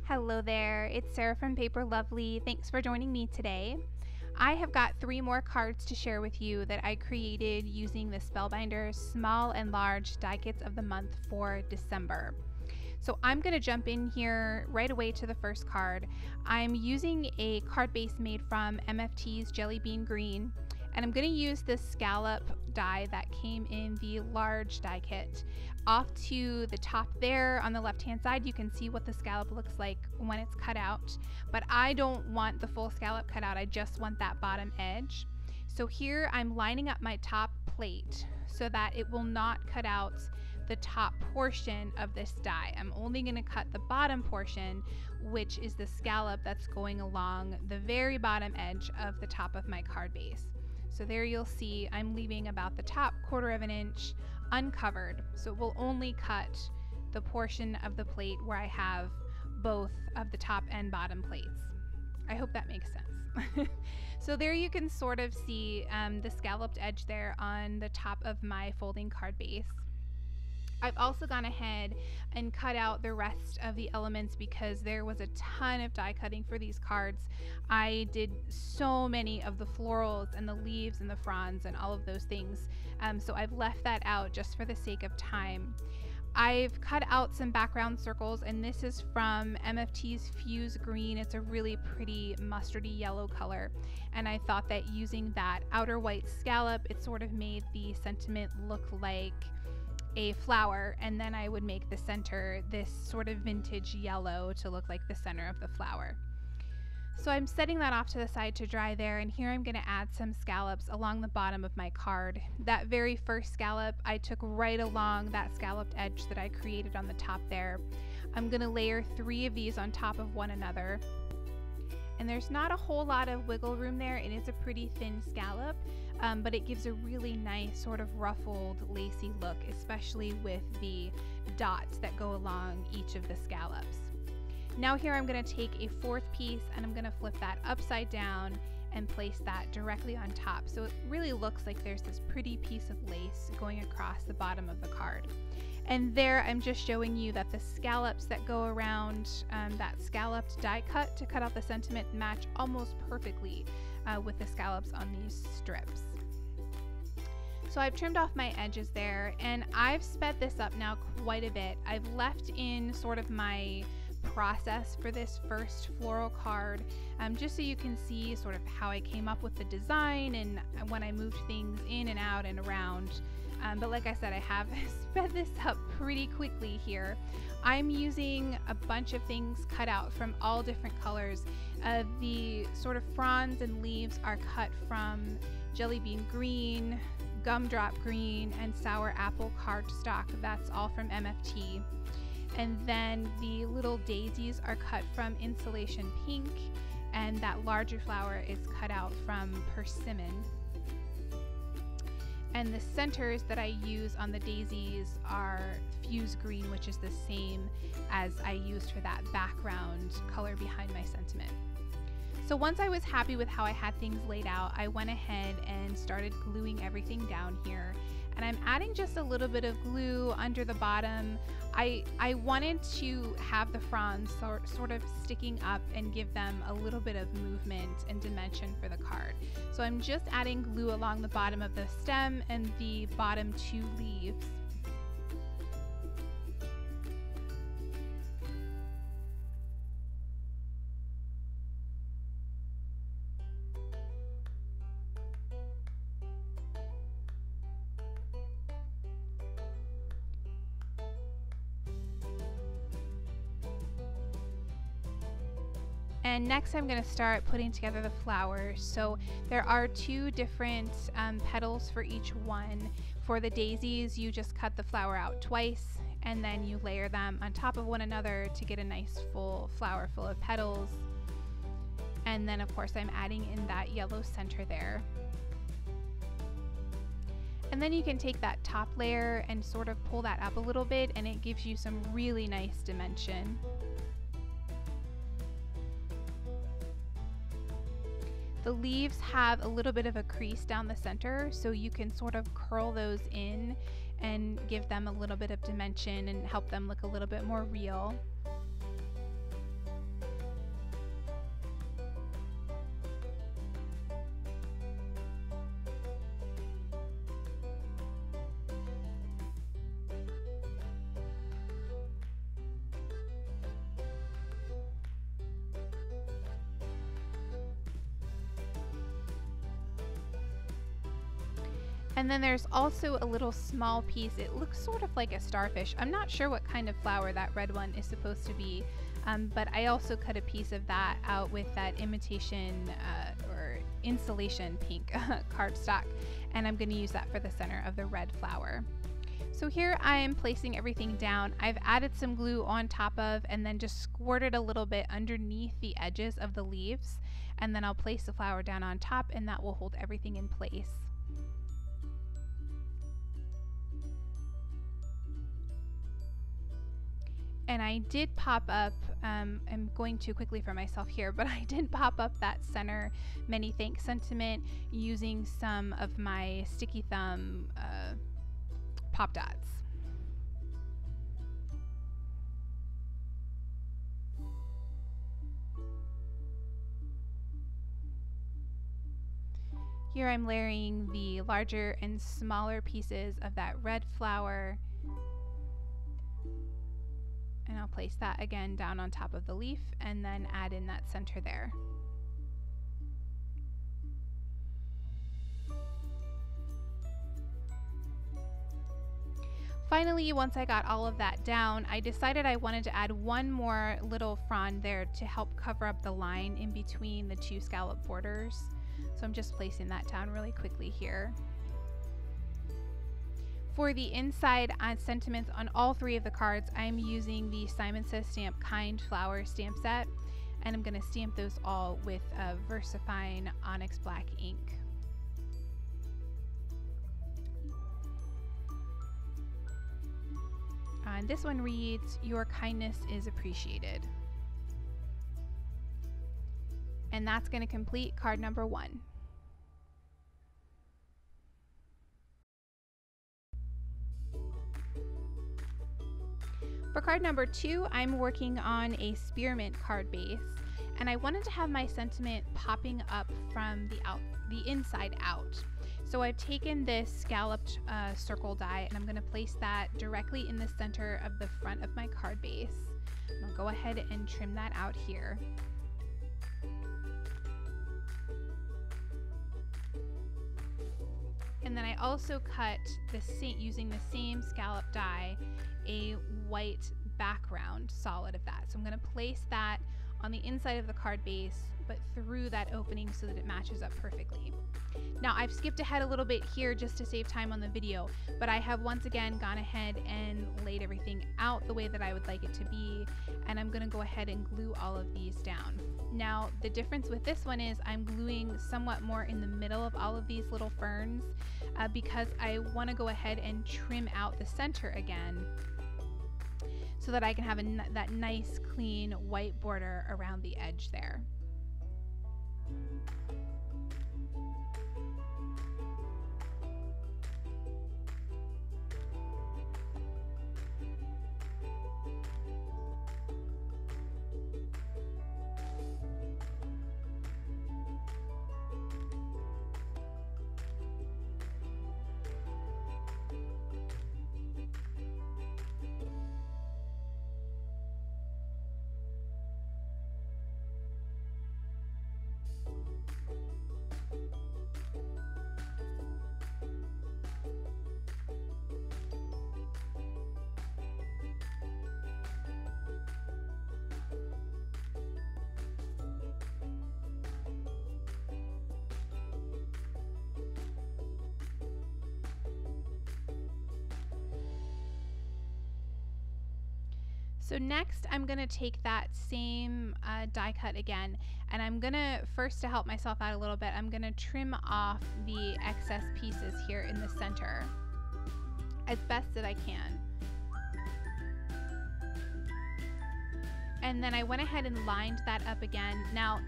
Hello there, it's Sarah from Paper Lovely. Thanks for joining me today. I have got 3 more cards to share with you that I created using the Spellbinders Small and Large Die Kits of the Month for December. So I'm going to jump in here right away to the first card. I'm using a card base made from MFT's Jelly Bean Green, and I'm going to use this scallop die that came in the large die kit. Off to the top there on the left hand side, you can see what the scallop looks like when it's cut out, but I don't want the full scallop cut out, I just want that bottom edge. So here I'm lining up my top plate so that it will not cut out the top portion of this die. I'm only going to cut the bottom portion, which is the scallop that's going along the very bottom edge of the top of my card base. So there you'll see I'm leaving about the top 1/4 of an inch uncovered, so it will only cut the portion of the plate where I have both of the top and bottom plates. I hope that makes sense. So there you can sort of see the scalloped edge there on the top of my folding card base. I've also gone ahead and cut out the rest of the elements because there was a ton of die cutting for these cards. I did so many of the florals and the leaves and the fronds and all of those things, so I've left that out just for the sake of time. I've cut out some background circles, and this is from MFT's Fuse Green. It's a really pretty mustardy yellow color, and I thought that using that outer white scallop, it sort of made the sentiment look like a flower, and then I would make the center this sort of vintage yellow to look like the center of the flower. So I'm setting that off to the side to dry there, and here I'm going to add some scallops along the bottom of my card. That very first scallop I took right along that scalloped edge that I created on the top there. I'm going to layer 3 of these on top of one another. And there's not a whole lot of wiggle room there. It is a pretty thin scallop, but it gives a really nice sort of ruffled, lacy look, especially with the dots that go along each of the scallops. Now here I'm going to take a 4th piece and I'm going to flip that upside down and place that directly on top. So it really looks like there's this pretty piece of lace going across the bottom of the card. And there I'm just showing you that the scallops that go around that scalloped die cut to cut out the sentiment match almost perfectly with the scallops on these strips. So I've trimmed off my edges there, and I've sped this up now quite a bit. I've left in sort of my process for this first floral card just so you can see sort of how I came up with the design and when I moved things in and out and around. But like I said, I have sped this up pretty quickly here. I'm using a bunch of things cut out from all different colors. The sort of fronds and leaves are cut from Jelly Bean Green, Gumdrop Green, and Sour Apple cardstock. That's all from MFT. And then the little daisies are cut from Insulation Pink, and that larger flower is cut out from Persimmon. And the centers that I use on the daisies are Fuse Green, which is the same as I used for that background color behind my sentiment. So once I was happy with how I had things laid out, I went ahead and started gluing everything down here. And I'm adding just a little bit of glue under the bottom. I wanted to have the fronds sort of sticking up and give them a little bit of movement and dimension for the card. So I'm just adding glue along the bottom of the stem and the bottom 2 leaves. And next I'm going to start putting together the flowers. So there are 2 different petals for each one. For the daisies, you just cut the flower out twice and then you layer them on top of one another to get a nice full flower full of petals. And then of course I'm adding in that yellow center there. And then you can take that top layer and sort of pull that up a little bit, and it gives you some really nice dimension. The leaves have a little bit of a crease down the center, so you can sort of curl those in and give them a little bit of dimension and help them look a little bit more real. And then there's also a little small piece. It looks sort of like a starfish. I'm not sure what kind of flower that red one is supposed to be, but I also cut a piece of that out with that imitation or insulation pink cardstock, and I'm going to use that for the center of the red flower. So here I am placing everything down. I've added some glue on top of and then just squirted a little bit underneath the edges of the leaves, and then I'll place the flower down on top, and that will hold everything in place. And I did pop up, I'm going too quickly for myself here, but I did pop up that center many thanks sentiment using some of my sticky thumb pop dots. Here I'm layering the larger and smaller pieces of that red flower, and I'll place that again down on top of the leaf and then add in that center there. Finally, once I got all of that down, I decided I wanted to add one more little frond there to help cover up the line in between the two scallop borders. So I'm just placing that down really quickly here. For the inside sentiments on all three of the cards, I'm using the Simon Says Stamp Kind Flower stamp set, and I'm going to stamp those all with VersaFine Onyx Black ink. And this one reads, "Your kindness is appreciated." And that's going to complete card number 1. For card number 2, I'm working on a spearmint card base, and I wanted to have my sentiment popping up from the inside out. So I've taken this scalloped circle die, and I'm going to place that directly in the center of the front of my card base. I'll go ahead and trim that out here. And then I also cut using the same scallop die, a white background solid of that. So I'm going to place that on the inside of the card base, but through that opening so that it matches up perfectly. Now I've skipped ahead a little bit here just to save time on the video, but I have once again gone ahead and laid everything out the way that I would like it to be, and I'm going to go ahead and glue all of these down. Now the difference with this one is I'm gluing somewhat more in the middle of all of these little ferns because I want to go ahead and trim out the center again so that I can have that nice clean white border around the edge there. So next I'm going to take that same die cut again, and I'm going to, first to help myself out a little bit, I'm going to trim off the excess pieces here in the center as best that I can. And then I went ahead and lined that up again. Now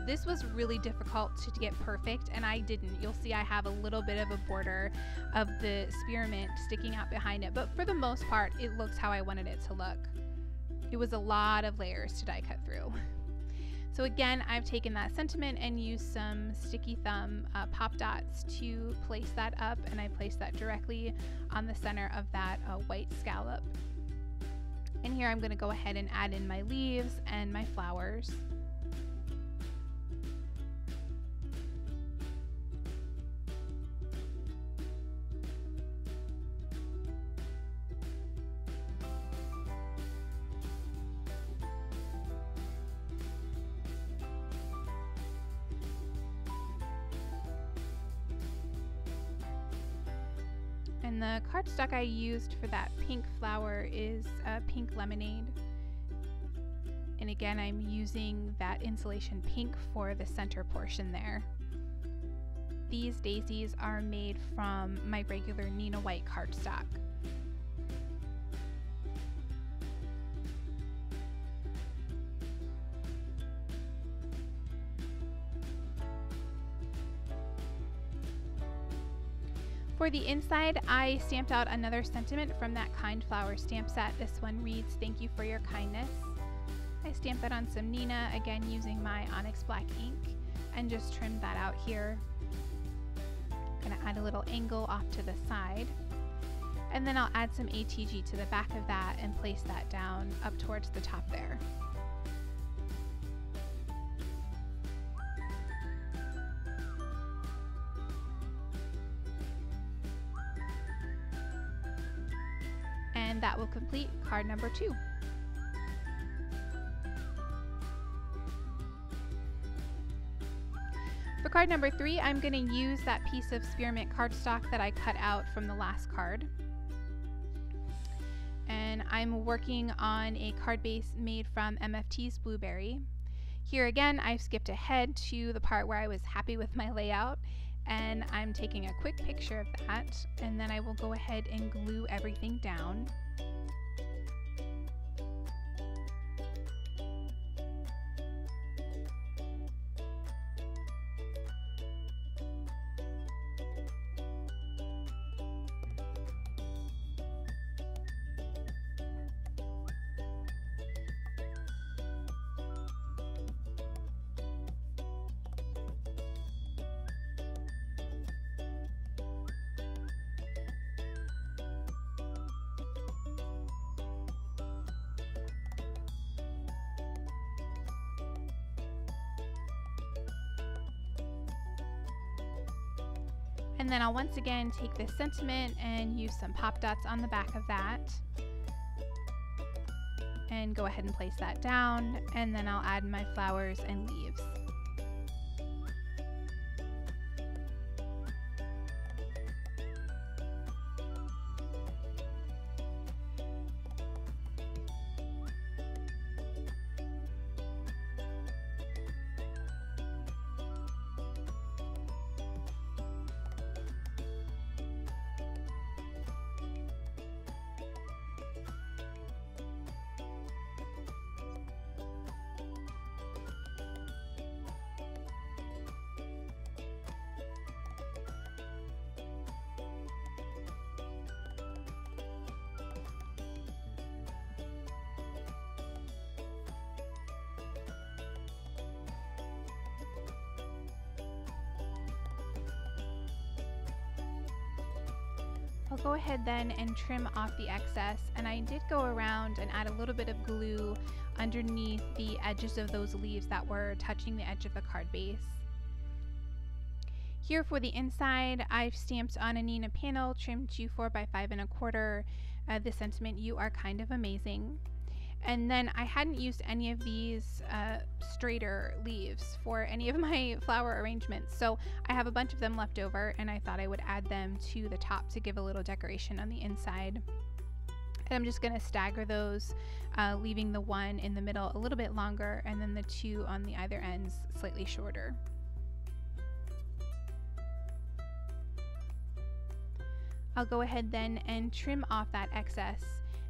this was really difficult to get perfect, and I didn't. You'll see I have a little bit of a border of the spearmint sticking out behind it, but for the most part it looks how I wanted it to look. It was a lot of layers to die cut through. So again, I've taken that sentiment and used some sticky thumb pop dots to place that up, and I placed that directly on the center of that white scallop. And here I'm going to go ahead and add in my leaves and my flowers. And the cardstock I used for that pink flower is pink lemonade. And again, I'm using that insulation pink for the center portion there. These daisies are made from my regular Nina White cardstock. For the inside, I stamped out another sentiment from that Kind Flower stamp set. This one reads, "Thank you for your kindness." I stamped that on some Nina, again using my Onyx Black ink, and just trimmed that out here. Gonna add a little angle off to the side. And then I'll add some ATG to the back of that and place that down up towards the top there. And that will complete card number 2. For card number 3, I'm going to use that piece of spearmint cardstock that I cut out from the last card. And I'm working on a card base made from MFT's Blueberry. Here again, I've skipped ahead to the part where I was happy with my layout, and I'm taking a quick picture of that, and then I will go ahead and glue everything down. And then I'll once again take this sentiment and use some pop dots on the back of that. And go ahead and place that down, and then I'll add my flowers and leaves. I'll go ahead then and trim off the excess, and I did go around and add a little bit of glue underneath the edges of those leaves that were touching the edge of the card base. Here for the inside, I've stamped on a Nina panel trimmed to 4 by 5 1/4 the sentiment, "You are kind of amazing." And then I hadn't used any of these straighter leaves for any of my flower arrangements, so I have a bunch of them left over, and I thought I would add them to the top to give a little decoration on the inside. And I'm just going to stagger those, leaving the one in the middle a little bit longer, and then the two on the either ends slightly shorter. I'll go ahead then and trim off that excess,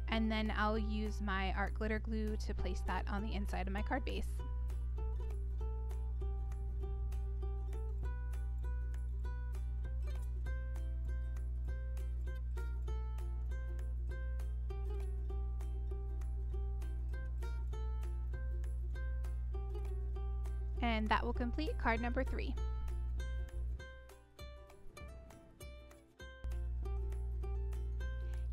and then I'll use my art glitter glue to place that on the inside of my card base. And that will complete card number 3.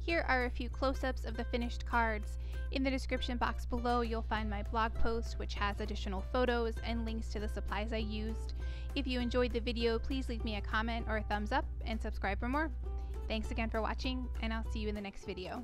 Here are a few close-ups of the finished cards. In the description box below, you'll find my blog post, which has additional photos and links to the supplies I used. If you enjoyed the video, please leave me a comment or a thumbs up and subscribe for more. Thanks again for watching, and I'll see you in the next video.